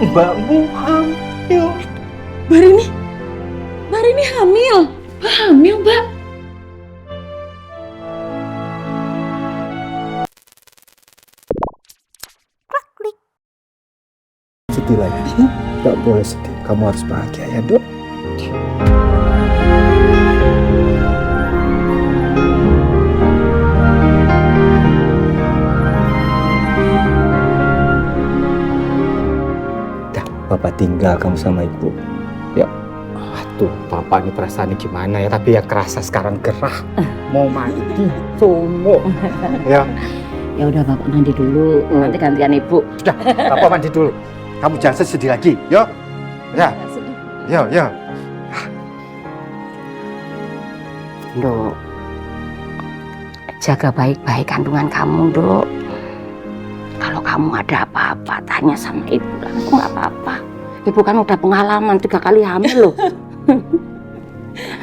mbakmu hamil. Mbak Rini hamil. Hamil, Mbak. Sedih lagi, gak boleh sedih. Kamu harus bahagia ya, Dok. Dah, Papa tinggal kamu sama Ibu. Ya. Aduh, Papa ini perasaannya gimana ya? Tapi ya kerasa sekarang gerah. Mau mandi, sumuk. Ya. Ya udah Bapak mandi dulu, nanti gantian Ibu. Sudah, Papa mandi dulu. Kamu jangan sedih lagi, yo. Ya, yo. Dok, jaga baik-baik kandungan kamu, Dok. Kalau kamu ada apa-apa, tanya sama Ibu langsung, nggak apa-apa. Ibu kan udah pengalaman 3 kali hamil loh.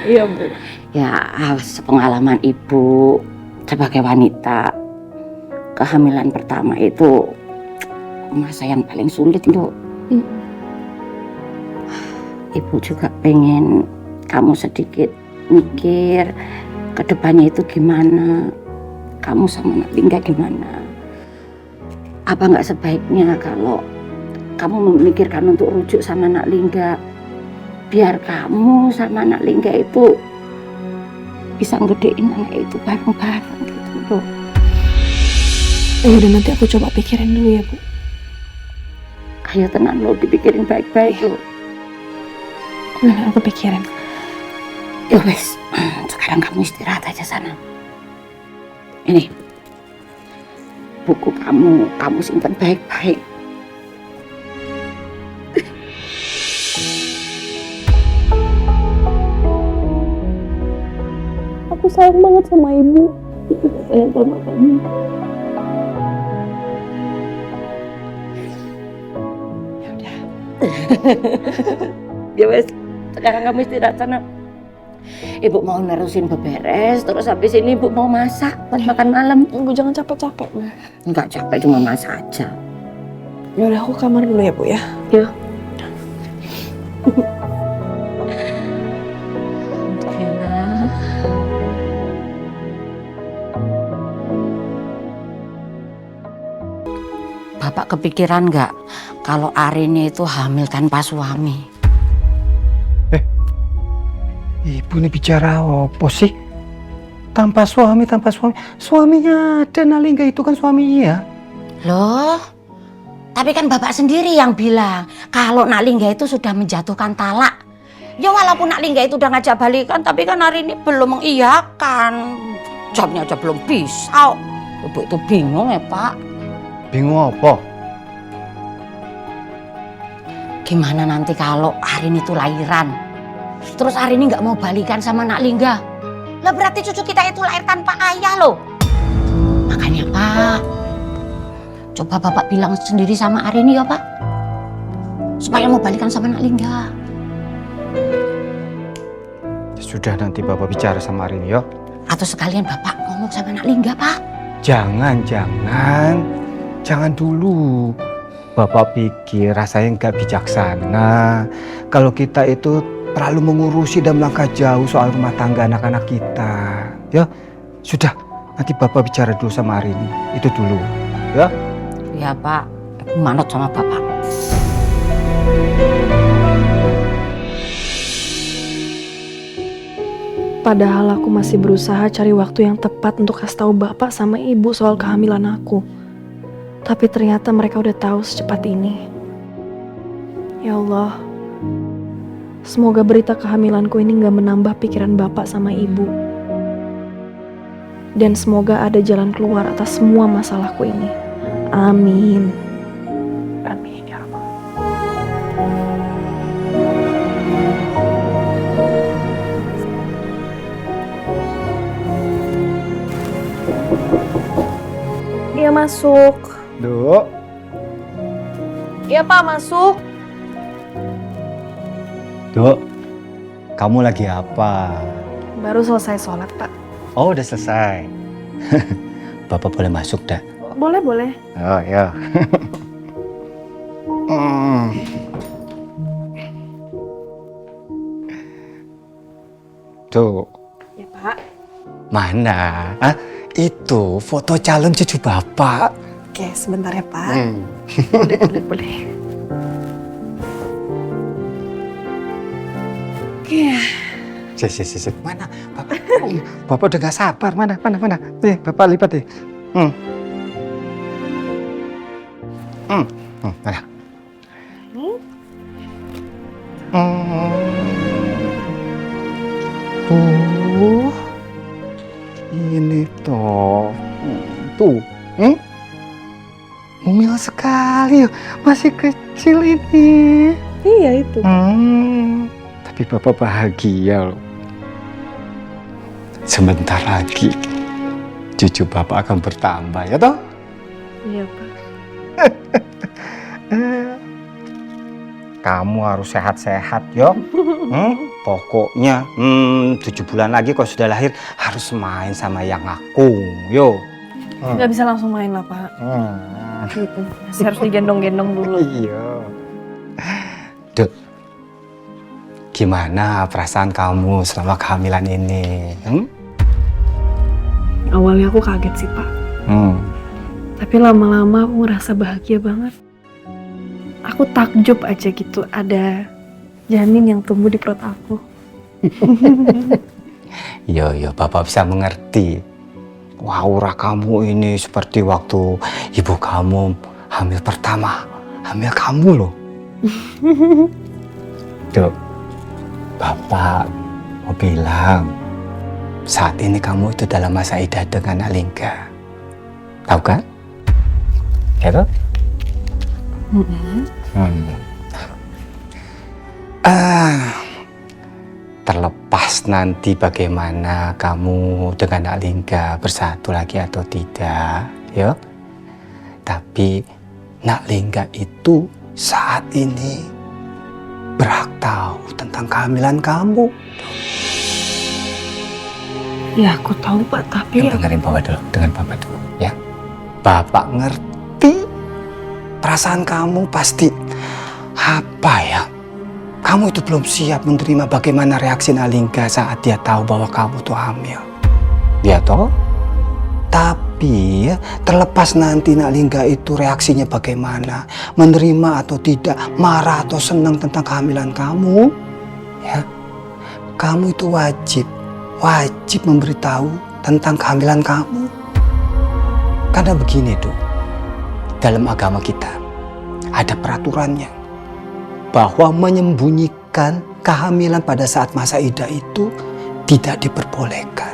Iya, Bu. Ya, sepengalaman Ibu sebagai wanita, kehamilan pertama itu masa yang paling sulit, Dok. Ibu juga pengen kamu sedikit mikir ke depannya itu gimana, kamu sama Nak Lingga gimana. Apa nggak sebaiknya kalau kamu memikirkan untuk rujuk sama Nak Lingga, biar kamu sama Nak Lingga itu bisa ngedein anak itu bareng-bareng gitu, Dok. Ya udah, nanti aku coba pikirin dulu ya, Bu. Ayo tenang lo, dipikirin baik-baik lo. Nah, aku pikirin. Ya wes, sekarang kamu istirahat aja sana. Ini buku kamu simpan baik-baik. Aku sayang banget sama Ibu. Sayang sama kamu. Ya udah. Ya wes, sekarang kamu istirahat sana. Ibu mau nerusin beberes, terus habis ini Ibu mau masak buat makan malam. Ibu jangan capek-capek, Bu. Enggak capek, cuma masak aja. Ya udah, aku kamar dulu ya, Bu ya. Ya. Bapak kepikiran nggak kalau Arini itu hamil tanpa suami? Ibu ini bicara apa sih? Tanpa suami. Suaminya ada, Nalingga itu kan suaminya. Loh, tapi kan Bapak sendiri yang bilang kalau Nak Lingga itu sudah menjatuhkan talak. Ya walaupun Nak Lingga itu udah ngajak balikan, tapi kan Arini belum mengiyakan. Jawabnya aja belum bisa. Ibu itu bingung ya, Pak. Bingung apa? Gimana nanti kalau Arini itu lahiran? Terus Arini nggak mau balikan sama Nak Lingga? Lah berarti cucu kita itu lahir tanpa ayah loh. Makanya Pak, coba Bapak bilang sendiri sama Arini ya Pak. Supaya mau balikan sama Nak Lingga. Sudah, nanti Bapak bicara sama Arini ya. Atau sekalian Bapak ngomong sama Nak Lingga, Pak. Jangan dulu. Bapak pikir rasanya nggak bijaksana kalau kita itu terlalu mengurusi dan melangkah jauh soal rumah tangga anak-anak kita. Ya, sudah. Nanti Bapak bicara dulu sama Arini. Itu dulu, ya. Ya Pak, aku manut sama Bapak. Padahal aku masih berusaha cari waktu yang tepat untuk kasih tahu Bapak sama Ibu soal kehamilan aku. Tapi ternyata mereka udah tahu secepat ini. Ya Allah, semoga berita kehamilanku ini gak menambah pikiran Bapak sama Ibu. Dan semoga ada jalan keluar atas semua masalahku ini. Amin. Amin ya Rabbal. Iya masuk. Duk. Iya Pak, masuk. Duk, kamu lagi apa? Baru selesai sholat Pak. Oh, udah selesai. Bapak boleh masuk dah. Boleh, boleh. Oh ya. Tuh. Ya Pak. Mana? Hah? Itu foto calon cucu Bapak. Oke, sebentar ya Pak. Boleh. Oke. Si. Mana? Bapak udah gak sabar. Mana? Nih, Bapak lipat deh. Mana? Tuh. Ini toh. Tuh. Mumil sekali. Masih kecil ini. Iya itu. Tapi Bapak bahagia loh. Sebentar lagi cucu Bapak akan bertambah ya toh? Iya Pak. Kamu harus sehat-sehat yo. Pokoknya 7 bulan lagi kalau sudah lahir harus main sama yang aku yo. Nggak bisa langsung main lah Pak. Gitu. Masih harus digendong-gendong dulu. Iya. Dut, gimana perasaan kamu selama kehamilan ini? Awalnya aku kaget sih Pak. Tapi lama-lama aku ngerasa bahagia banget. Aku takjub aja gitu ada janin yang tumbuh di perut aku. Yo, Bapak bisa mengerti. Wah, aura kamu ini seperti waktu ibu kamu hamil pertama. Hamil kamu loh. Tuh, Bapak mau bilang, saat ini kamu itu dalam masa idah dengan Alingga. Tahu kan? Ya toh? Terlepas nanti bagaimana kamu dengan Alingga bersatu lagi atau tidak, ya. Tapi Nak Lingga itu saat ini berhak tahu tentang kehamilan kamu. Ya aku tahu Pak, tapi Dengerin Bapak dulu, dengan Bapak dulu, ya. Bapak ngerti perasaan kamu pasti apa ya? Kamu itu belum siap menerima bagaimana reaksi Nalingga saat dia tahu bahwa kamu tuh hamil. Ya toh? Tapi ya, terlepas nanti Nalingga itu reaksinya bagaimana, menerima atau tidak, marah atau senang tentang kehamilan kamu, ya, kamu itu wajib memberitahu tentang kehamilan kamu. Karena begini tuh, dalam agama kita ada peraturannya bahwa menyembunyikan kehamilan pada saat masa idah itu tidak diperbolehkan.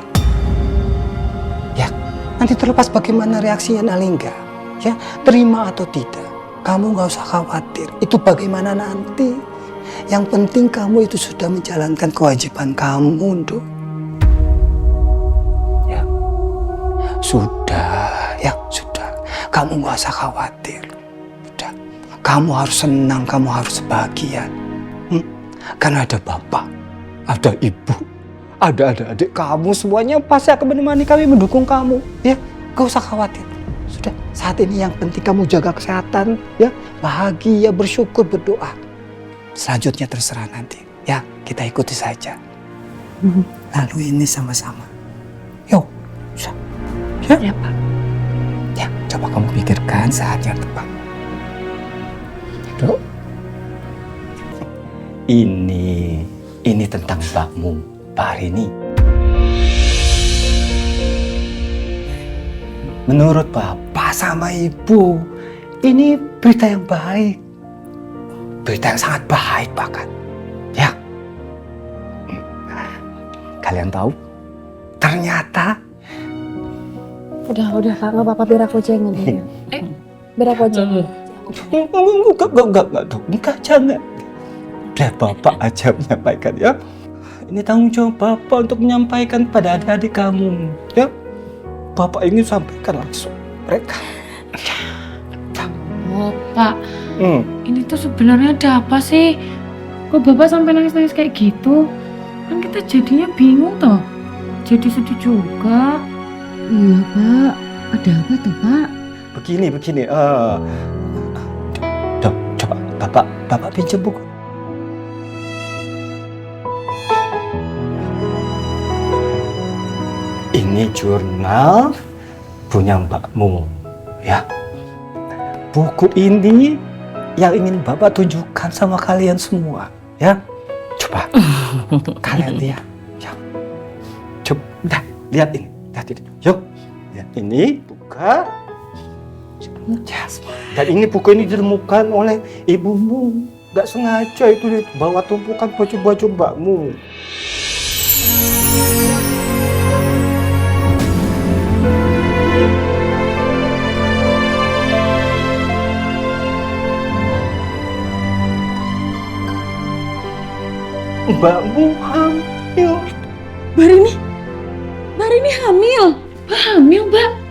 Ya, nanti terlepas bagaimana reaksinya Nalingga, ya, terima atau tidak, kamu nggak usah khawatir. Itu bagaimana nanti. Yang penting kamu itu sudah menjalankan kewajiban kamu, Nduk. Ya, sudah. Kamu nggak usah khawatir. Udah, kamu harus senang, kamu harus bahagia. Karena ada bapak, ada ibu, ada adik kamu, semuanya pasti akan menemani kami, mendukung kamu. Ya, gak usah khawatir. Sudah, saat ini yang penting kamu jaga kesehatan, ya, bahagia, bersyukur, berdoa. Selanjutnya terserah nanti. Ya, kita ikuti saja. Lalu ini sama-sama. Yuk, sudah. ya Pak. Ya, coba kamu pikirkan saat yang tepat. Dok. Ini tentang mbakmu, Pak Rini. Menurut Bapak sama Ibu, ini berita yang baik. Berita yang sangat baik bahkan. Ya. Kalian tahu? Ternyata Udah Kak, nggak apa-apa, biar aku aja yang ngomongin. Biar aku aja. Enggak, jangan. Udah Bapak aja menyampaikan ya. Ini tanggung jawab Bapak untuk menyampaikan pada adik-adik kamu, ya. Bapak ingin sampaikan langsung mereka. Oh Pak, ini tuh sebenarnya ada apa sih? Kok Bapak sampai nangis-nangis kayak gitu? Kan kita jadinya bingung toh. Jadi sedih juga. Iya Pak, ada apa tuh Pak? Begini. Coba Bapak pinjam buku. Ini jurnal punya mbakmu, ya. Buku ini yang ingin Bapak tunjukkan sama kalian semua, ya. Coba kalian lihat, ya. Coba lihat ini, lihat ini. Yuk, lihat ini, buka. Ya. Dan ini buku ini ditemukan oleh ibumu. Gak sengaja itu dibawa tumpukan baju-baju mbakmu. Mbakmu hamil. Barini hamil. Hamil, Mbak.